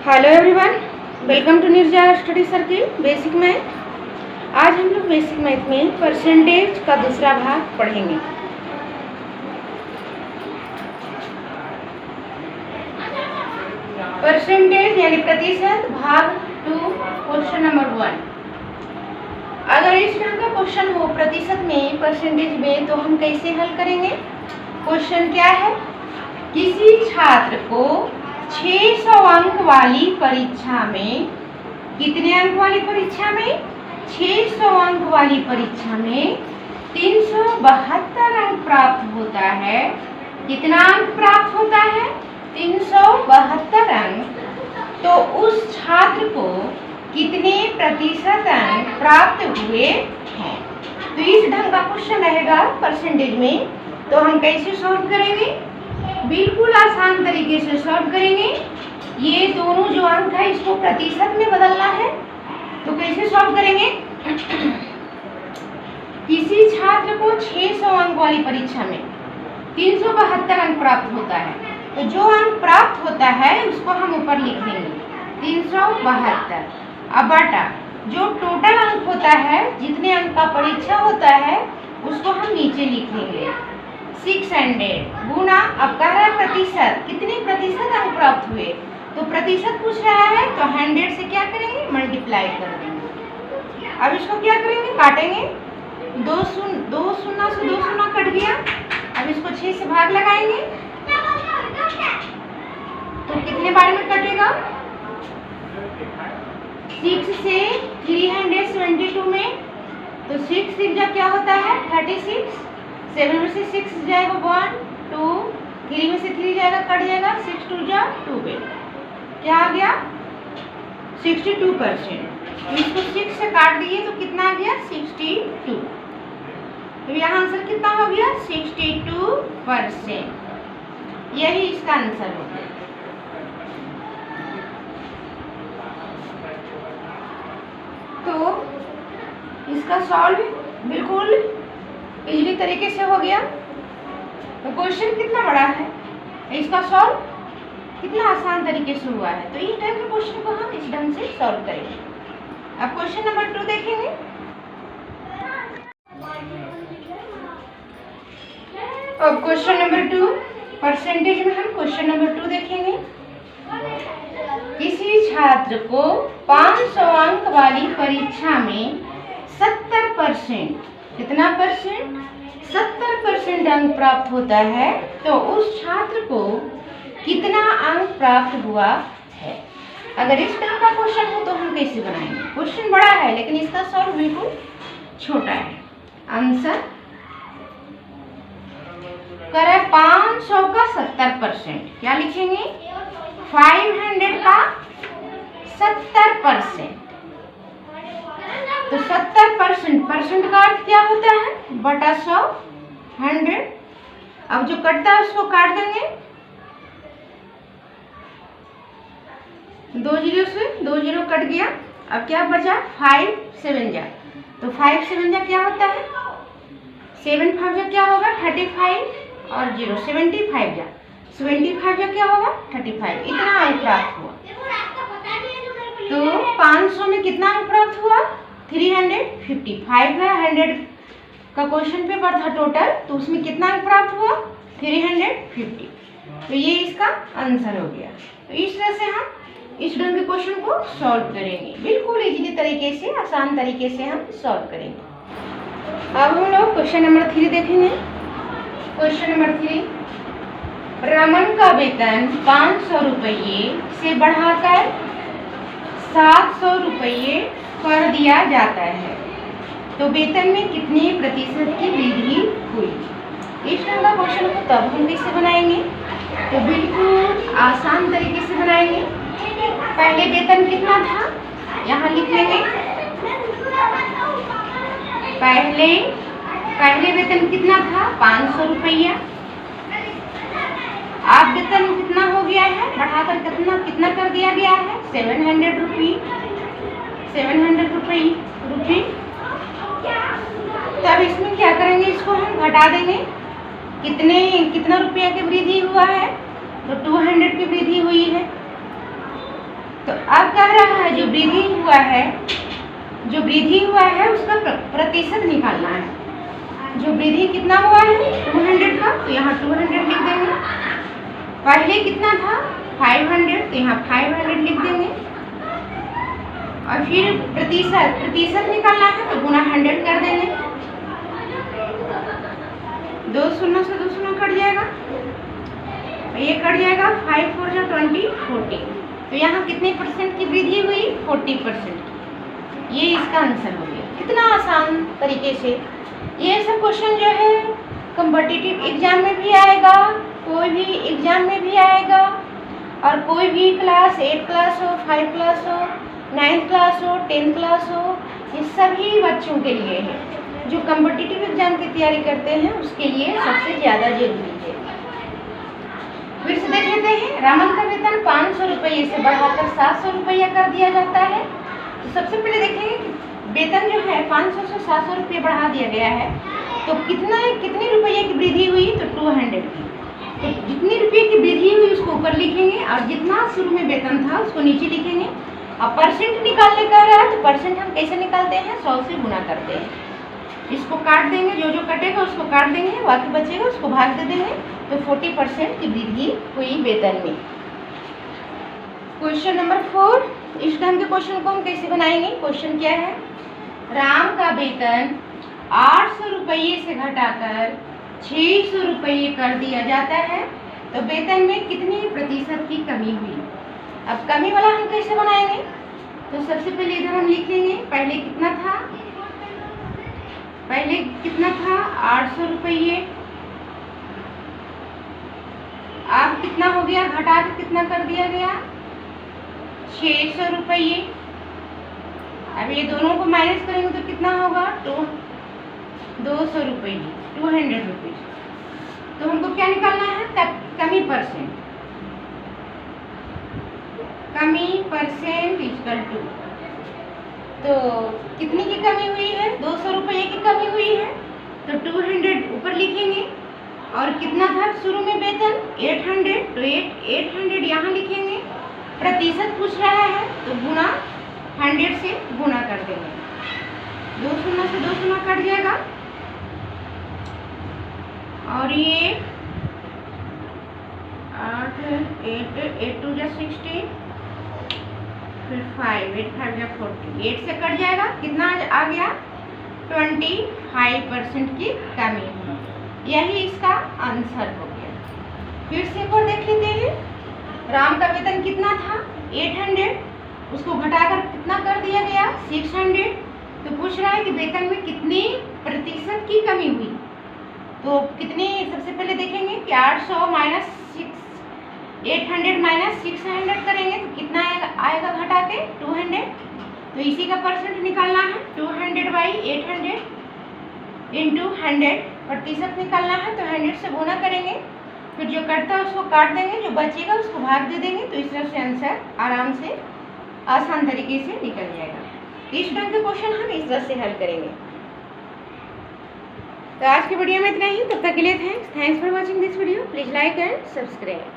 Hello everyone, welcome to Nirja study circle basic math. आज हम लोग बेसिक मैथ में परसेंटेज का दूसरा भाग पढ़ेंगे। परसेंटेज यानी प्रतिशत भाग 2 क्वेश्चन नंबर 1। अगर इस तरह का क्वेश्चन हो प्रतिशत में परसेंटेज में तो हम कैसे हल करेंगे। क्वेश्चन क्या है, किसी छात्र को 600 अंक वाली परीक्षा में, कितने अंक वाली परीक्षा में, 600 अंक वाली परीक्षा में 372 अंक प्राप्त होता है। कितना अंक प्राप्त होता है? 372 अंक। तो उस छात्र को कितने प्रतिशत अंक प्राप्त हुए हैं। तो इस ढंग का क्वेश्चन रहेगा परसेंटेज में। तो हम कैसे सॉल्व करेंगे? बिल्कुल आसान तरीके से सॉल्व करेंगे। ये दोनों जो अंक है इसको प्रतिशत में बदलना है। तो कैसे सॉल्व करेंगे? किसी छात्र को 600 अंक वाली परीक्षा में 372 अंक प्राप्त होता है। तो जो अंक प्राप्त होता है उसको हम ऊपर लिख देंगे 372। अब बटा जो टोटल अंक होता है, जितने अंक का परीक्षा होता है उसको हम नीचे लिख देंगे 600 गुना। अब कह रहा है प्रतिशत, कितने प्रतिशत अंक प्राप्त हुए। तो प्रतिशत पूछ रहा है तो 100 से क्या करेंगे? मल्टीप्लाई कर देंगे। अब इसको क्या करेंगे? काटेंगे। दो शून्य से 2 शून्य कट गया। अब इसको 6 से भाग लगाएंगे तो कितने बार में कटेगा? 6 से 372 में। तो 6 6 क्या होता है? 36। 7 में से 6 जाएगा 1 2, 3 में से 3 जाएगा, कट जाएगा। 6 2 जा 2 पे क्या आ गया? 62%। तो इसको 6 से काट दिए तो कितना आ गया? 62। तो यहाँ आंसर कितना हो गया? 62%। यही इसका आंसर हो गया। तो इसका सॉल्व बिल्कुल इजीली तरीके से हो गया। तो क्वेश्चन कितना बड़ा है, इसका सॉल्व कितना आसान तरीके से हुआ है। तो इस टाइप के क्वेश्चन को हम इस ढंग से सॉल्व करेंगे। अब क्वेश्चन नंबर 2 देखेंगे। अब क्वेश्चन नंबर 2 परसेंटेज में हम क्वेश्चन नंबर 2 देखेंगे। किसी छात्र को 500 अंक वाली परीक्षा में 70%, कितना परसेंट? 70% अंक प्राप्त होता है। तो उस छात्र को कितना अंक प्राप्त हुआ है। अगर इस तरह का क्वेश्चन हो तो हम कैसे बनाएंगे? क्वेश्चन बड़ा है लेकिन इसका सॉल्व बिल्कुल छोटा है। आंसर करें 500 का 70%। क्या लिखेंगे? 500 का 70%। तो 70% परसेंट का अर्थ क्या होता है? बटा 100, 100। अब जो कटता है उसको काट देंगे। 2 जीरो से 2 जीरो कट गया। अब क्या बचा? 5 7 जा। तो 5 7 जा क्या होता है? 7 5 जा क्या होगा? 35 और 0 75 जा। 75 जा क्या होगा? 35। इतना अंक प्राप्त हुआ। तो 500 में कितना अंक प्राप्त हुआ? 355 है। 100 का क्वेश्चन पेपर था टोटल, तो उसमें कितना अंक प्राप्त हुआ? 350। तो ये इसका आंसर हो गया। तो इस तरह से हम इस ढंग के क्वेश्चन को सॉल्व करेंगे। बिल्कुल इजीली तरीके से, आसान तरीके से हम सॉल्व करेंगे। अब हम लोग क्वेश्चन नंबर 3 देखेंगे। क्वेश्चन नंबर 3, रमन का वेतन 500 रुपये से बढ़ाकर 700 रुपये कर दिया जाता है। तो वेतन में कितने प्रतिशत की वृद्धि हुई। इस तरह का क्वेश्चन को तब हम कैसे बनाएंगे? तो बिल्कुल आसान तरीके से बनाएंगे। पहले वेतन कितना था यहाँ लिख लेंगे। पहले वेतन कितना था? 500 रुपया। अब वेतन कितना हो गया है? बढ़ाकर कितना कर दिया गया है? 700 रुपये। 700 रुपये। तब इसमें क्या करेंगे? इसको हम घटा देंगे। कितना रुपया की वृद्धि हुआ है? तो 200 की वृद्धि हुई है। तो अब कह रहा है जो वृद्धि हुआ है उसका प्रतिशत निकालना है। जो वृद्धि कितना हुआ है 200 का, तो यहाँ 200 लिख देंगे। पहले कितना था 500, तो यहाँ 500 लिख देंगे। और फिर प्रतिशत निकालना है तो गुना 100 कर देंगे। 2 शून्य से 2 शून्य कट जाएगा, ये कट जाएगा। 5 4 जा 20 40। तो यहाँ कितने परसेंट की वृद्धि हुई 40%। ये इसका आंसर हो गया। कितना आसान तरीके से ये सब क्वेश्चन जो है कॉम्पिटिटिव एग्जाम में भी आएगा, कोई भी एग्जाम में भी आएगा। और कोई भी क्लास 8 क्लास हो, 5 क्लास हो, 9th क्लास हो, 10th क्लास हो, ये सभी बच्चों के लिए है। जो कॉम्पिटिटिव एग्जाम की तैयारी करते हैं उसके लिए सबसे ज़्यादा जरूरी है। फिर से देख लेते हैं। रामन का वेतन 500 रुपये से बढ़ाकर 700 रुपया कर दिया जाता है। तो सबसे पहले देखेंगे कि वेतन जो है 500 से 700 रुपये बढ़ा दिया गया है, तो कितने रुपये की वृद्धि हुई, तो 200 की। तो जितनी रुपये की वृद्धि हुई उसको ऊपर लिखेंगे और जितना शुरू में वेतन था उसको नीचे लिखेंगे। अब परसेंट निकालने का रहा है तो परसेंट हम कैसे निकालते हैं, 100 से गुना करते हैं। इसको काट देंगे, जो कटेगा उसको काट देंगे, बाकी बचेगा उसको भाग दे देंगे। तो 40% की वृद्धि हुई वेतन में। क्वेश्चन नंबर 4, इस ढंग के क्वेश्चन को हम कैसे बनाएंगे। क्वेश्चन क्या है, राम का वेतन 800 रुपये से घटाकर 600 रुपये कर दिया जाता है, तो वेतन में कितनी प्रतिशत की कमी हुई। अब कमी वाला हम कैसे बनाएंगे, तो सबसे पहले इधर हम लिख लेंगे पहले कितना था 800 रुपये। अब कितना हो गया, घटा के कितना कर दिया गया 600 रुपये। अब ये दोनों को माइनस करेंगे तो कितना होगा 200 रुपये, 200 रुपीज। तो हमको क्या निकालना है, कमी परसेंट इक्वल टू, तो कितनी की कमी हुई है 200 रुपये की कमी हुई है, तो 200 ऊपर लिखेंगे। और कितना था शुरू में वेतन 800, तो 800 यहाँ लिखेंगे। प्रतिशत पूछ रहा है तो गुना 100 से गुना कर देंगे। 2 शून्य से 2 शून्य कट जाएगा। और ये 8 8 2 जा 16, फिर 5 8 5 जा 40, 8 से कट जाएगा। कितना आ गया 25% की कमी है। यही इसका आंसर हो गया। फिर से एक और देख लेते हैं। राम का वेतन कितना था 800, उसको घटाकर कितना कर दिया गया 600। तो पूछ रहा है कि वेतन में कितनी प्रतिशत की कमी हुई। तो कितनी, सबसे पहले देखेंगे कि 800 माइनस 800 माइनस 600 करेंगे तो कितना आएगा घटा के 200। तो इसी का परसेंट निकालना है 200/800 इंटू 100। प्रतिशत निकालना है तो 100 से गुना करेंगे, फिर जो कटता है उसको काट देंगे, जो बचेगा उसको भाग दे देंगे। तो इस तरह से आंसर आराम से आसान तरीके से निकल जाएगा। इस ढंग के क्वेश्चन हम इस तरह से हल करेंगे। तो आज की वीडियो में इतना ही। तब तक के लिए thanks for watching this video. Please like and subscribe.